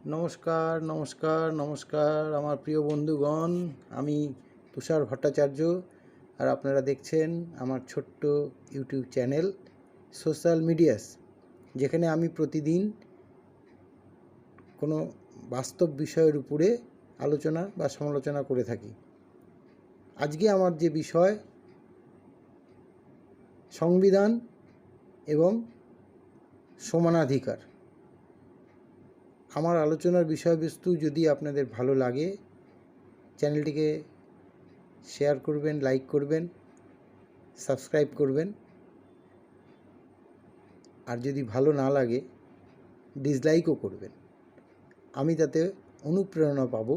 নমস্কার নমস্কার নমস্কার আমার প্রিয় বন্ধুগণ। আমি তুষার ভট্টাচার্য, আর আপনারা দেখছেন আমার ছোট্ট ইউটিউব চ্যানেল সোশ্যাল মিডিয়াস, যেখানে আমি প্রতিদিন কোনো বাস্তব বিষয়ের উপরে আলোচনা বা সমালোচনা করে থাকি। আজকে আমার যে বিষয়, সংবিধান এবং সমানাধিকার। আমার আলোচনার বিষয়বস্তু যদি আপনাদের ভালো লাগে, চ্যানেলটিকে শেয়ার করবেন, লাইক করবেন, সাবস্ক্রাইব করবেন। আর যদি ভালো না লাগে, ডিসলাইকও করবেন। আমি তাতে অনুপ্রেরণা পাব,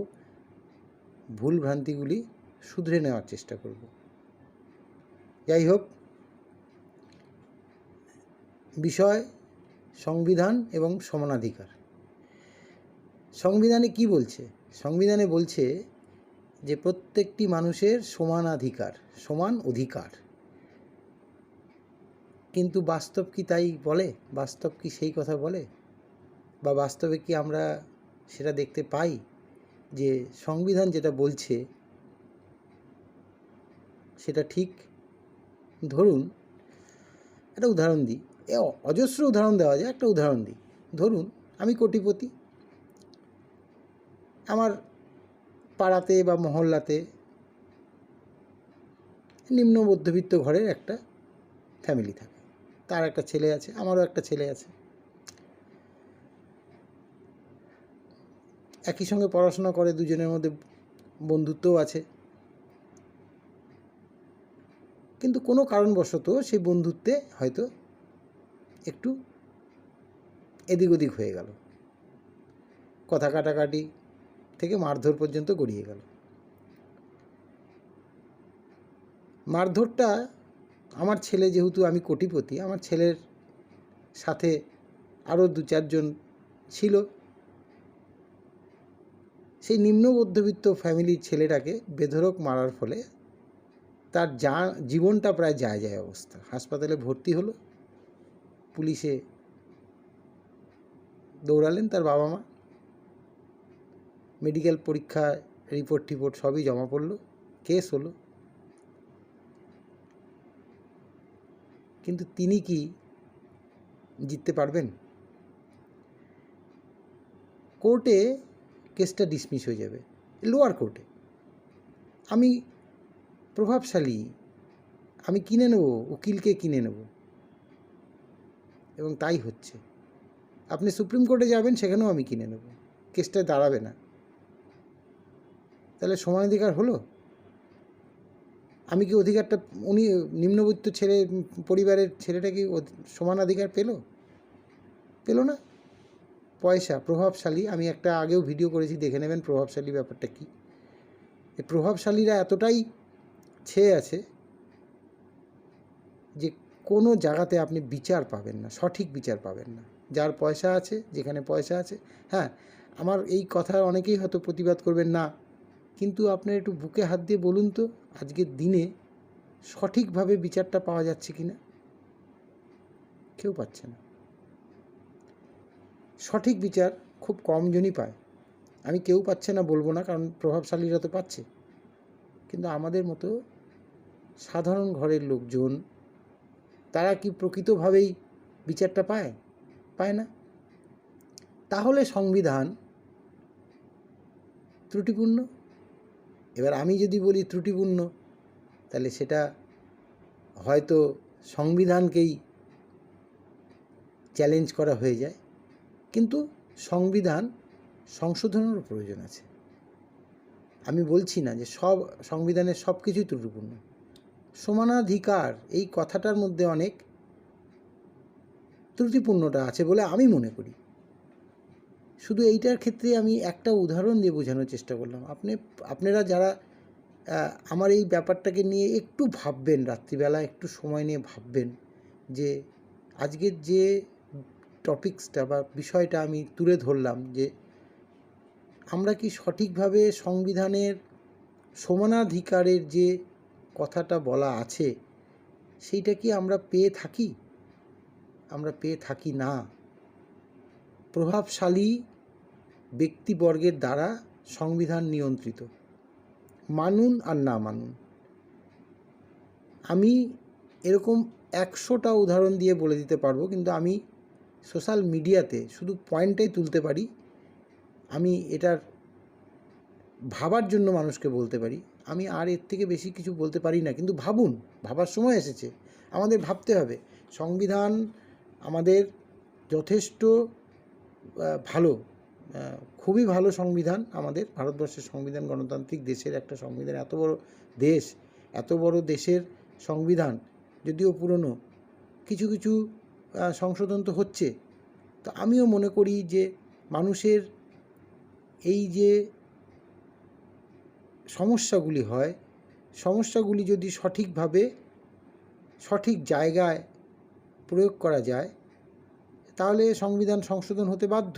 ভুল ভ্রান্তিগুলি শুধরে নেওয়ার চেষ্টা করব। যাই হোক, বিষয় সংবিধান এবং সমানাধিকার। সংবিধানে কি বলছে? সংবিধানে বলছে যে প্রত্যেকটি মানুষের সমানাধিকার, সমান অধিকার। কিন্তু বাস্তব কি তাই বলে? বাস্তব কি সেই কথা বলে? বা বাস্তবে কি আমরা সেটা দেখতে পাই যে সংবিধান যেটা বলছে সেটা ঠিক? ধরুন, একটা উদাহরণ দিই। অজস্র উদাহরণ দেওয়া যায়, একটা উদাহরণ দিই। ধরুন, আমি কোটিপতি, আমার পাড়াতে বা মহল্লাতে নিম্ন মধ্যবিত্ত ঘরের একটা ফ্যামিলি থাকে। তার একটা ছেলে আছে, আমারও একটা ছেলে আছে। একই সঙ্গে পড়াশোনা করে, দুজনের মধ্যে বন্ধুত্বও আছে। কিন্তু কোনো কারণবশত সেই বন্ধুত্বে হয়তো একটু এদিক ওদিক হয়ে গেল, কথা কাটাকাটি থেকে মারধর পর্যন্ত গড়িয়ে গেল। মারধরটা আমার ছেলে, যেহেতু আমি কোটিপতি, আমার ছেলের সাথে আরও 2-4 জন ছিল, সেই নিম্ন মধ্যবিত্ত ফ্যামিলির ছেলেটাকে বেধড়ক মারার ফলে তার জীবনটা প্রায় যায় যায় অবস্থা। হাসপাতালে ভর্তি হলো, পুলিশে দৌড়ালেন তার বাবা মা, মেডিকেল পরীক্ষা, রিপোর্ট সবই জমা পড়ল, কেস হলো। কিন্তু তিনি কি জিততে পারবেন? কোর্টে কেসটা ডিসমিস হয়ে যাবে, লোয়ার কোর্টে। আমি প্রভাবশালী, আমি কিনে নেব, উকিলকে কিনে নেব, এবং তাই হচ্ছে। আপনি সুপ্রিম কোর্টে যাবেন, সেখানেও আমি কিনে নেব, কেসটা দাঁড়াবে না। তাহলে সমানাধিকার হলো? আমি কি অধিকারটা, উনি নিম্নবিত্ত পরিবারের ছেলেটা কি সমানাধিকার পেল না? পয়সা, প্রভাবশালী, আমি একটা আগেও ভিডিও করেছি, দেখে নেবেন প্রভাবশালী ব্যাপারটা কী। এই প্রভাবশালীরা এতটাই ছেয়ে আছে যে কোনো জায়গাতে আপনি বিচার পাবেন না, সঠিক বিচার পাবেন না। যার পয়সা আছে, যেখানে পয়সা আছে, হ্যাঁ, আমার এই কথা অনেকেই হয়তো প্রতিবাদ করবেন না, কিন্তু আপনার একটু বুকে হাত দিয়ে বলুন তো, আজকের দিনে সঠিকভাবে বিচারটা পাওয়া যাচ্ছে কি না? কেউ পাচ্ছে না। সঠিক বিচার খুব কমজনই পায়। আমি কেউ পাচ্ছে না বলবো না, কারণ প্রভাবশালীরা তো পাচ্ছে। কিন্তু আমাদের মতো সাধারণ ঘরের লোকজন, তারা কি প্রকৃতভাবেই বিচারটা পায় না? তাহলে সংবিধান ত্রুটিপূর্ণ। এবার আমি যদি বলি ত্রুটিপূর্ণ, তাহলে সেটা হয়তো সংবিধানকেই চ্যালেঞ্জ করা হয়ে যায়। কিন্তু সংবিধান সংশোধনেরও প্রয়োজন আছে। আমি বলছি না যে সংবিধানের সব কিছুই ত্রুটিপূর্ণ। সমানাধিকার এই কথাটার মধ্যে অনেক ত্রুটিপূর্ণতা আছে বলে আমি মনে করি। শুধু এইটার ক্ষেত্রে আমি একটা উদাহরণ দিয়ে বোঝানোর চেষ্টা করলাম। আপনারা যারা আমার এই ব্যাপারটাকে নিয়ে একটু ভাববেন, রাত্রিবেলা একটু সময় নিয়ে ভাববেন যে আজকের যে টপিকসটা বা বিষয়টা আমি তুলে ধরলাম, যে আমরা কি সঠিকভাবে সংবিধানের সমানাধিকারের যে কথাটা বলা আছে সেইটা কি আমরা পেয়ে থাকি? আমরা পেয়ে থাকি না। প্রভাবশালী ব্যক্তিবর্গের দ্বারা সংবিধান নিয়ন্ত্রিত, মানুন আর না মানুন। আমি এরকম 100টা উদাহরণ দিয়ে বলে দিতে পারবো, কিন্তু আমি সোশ্যাল মিডিয়াতে শুধু পয়েন্টটাই তুলতে পারি। আমি এটার ভাবার জন্য মানুষকে বলতে পারি, আমি আর এর থেকে বেশি কিছু বলতে পারি না। কিন্তু ভাবুন, ভাবার সময় এসেছে, আমাদের ভাবতে হবে। সংবিধান আমাদের যথেষ্ট ভালো, খুবই ভালো সংবিধান আমাদের ভারতবর্ষের সংবিধান। গণতান্ত্রিক দেশের একটা সংবিধান, এত বড় দেশ, এত বড় দেশের সংবিধান যদিও পুরনো, কিছু কিছু সংশোধন তো হচ্ছে। তো আমিও মনে করি যে মানুষের এই যে সমস্যাগুলি হয়, সমস্যাগুলি যদি সঠিকভাবে সঠিক জায়গায় প্রয়োগ করা যায়, তাহলে সংবিধান সংশোধন হতে বাধ্য।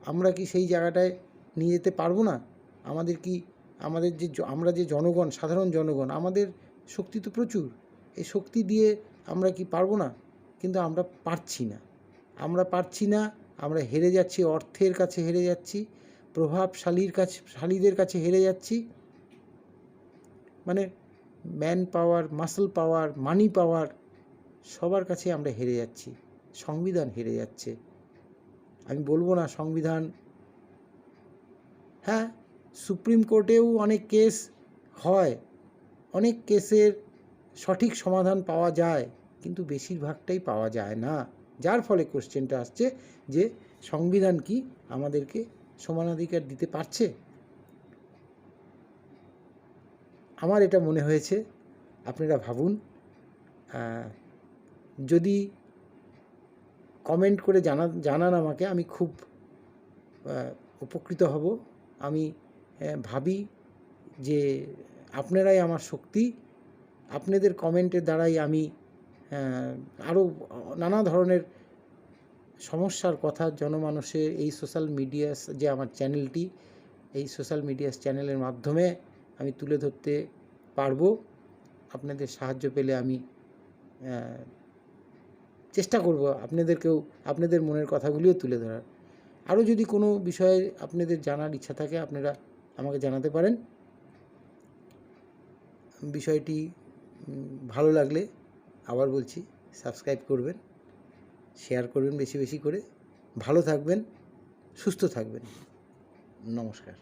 আমরা কি সেই জায়গাটায় নিয়ে যেতে পারবো না? আমাদের কি, আমাদের যে আমরা যে জনগণ, সাধারণ জনগণ, আমাদের শক্তি তো প্রচুর। এই শক্তি দিয়ে আমরা কি পারবো না? কিন্তু আমরা পারছি না। আমরা হেরে যাচ্ছি, অর্থের কাছে হেরে যাচ্ছি, প্রভাবশালীদের কাছে হেরে যাচ্ছি। মানে ম্যান পাওয়ার, মাসল পাওয়ার, মানি পাওয়ার, সবার কাছে আমরা হেরে যাচ্ছি। সংবিধান হেরে যাচ্ছে। আমি বলবো না সংবিধান, হ্যাঁ, সুপ্রিম কোর্টেও অনেক কেস হয়, অনেক কেসের সঠিক সমাধান পাওয়া যায়, কিন্তু বেশিরভাগটাই পাওয়া যায় না। যার ফলে কোশ্চেনটা আসছে যে সংবিধান কি আমাদেরকে সমানাধিকার দিতে পারছে? আমার এটা মনে হয়েছে। আপনারা ভাবুন। যদি কমেন্ট করে জানান আমাকে, আমি খুব উপকৃত হব। আমি ভাবি যে আপনারাই আমার শক্তি। আপনাদের কমেন্টের দ্বারাই আমি আরও নানা ধরনের সমস্যার কথা জনমানুষের এই সোশ্যাল মিডিয়া, যে আমার চ্যানেলটি, এই সোশ্যাল মিডিয়া চ্যানেলের মাধ্যমে আমি তুলে ধরতে পারবো। আপনাদের সাহায্য পেলে আমি চেষ্টা করব আপনাদেরকেও আপনাদের মনের কথাগুলিও তুলে ধরার। আরও যদি কোনো বিষয়ে আপনাদের জানার ইচ্ছা থাকে, আপনারা আমাকে জানাতে পারেন। বিষয়টি ভালো লাগলে আবার বলছি, সাবস্ক্রাইব করবেন, শেয়ার করবেন বেশি বেশি করে। ভালো থাকবেন, সুস্থ থাকবেন। নমস্কার।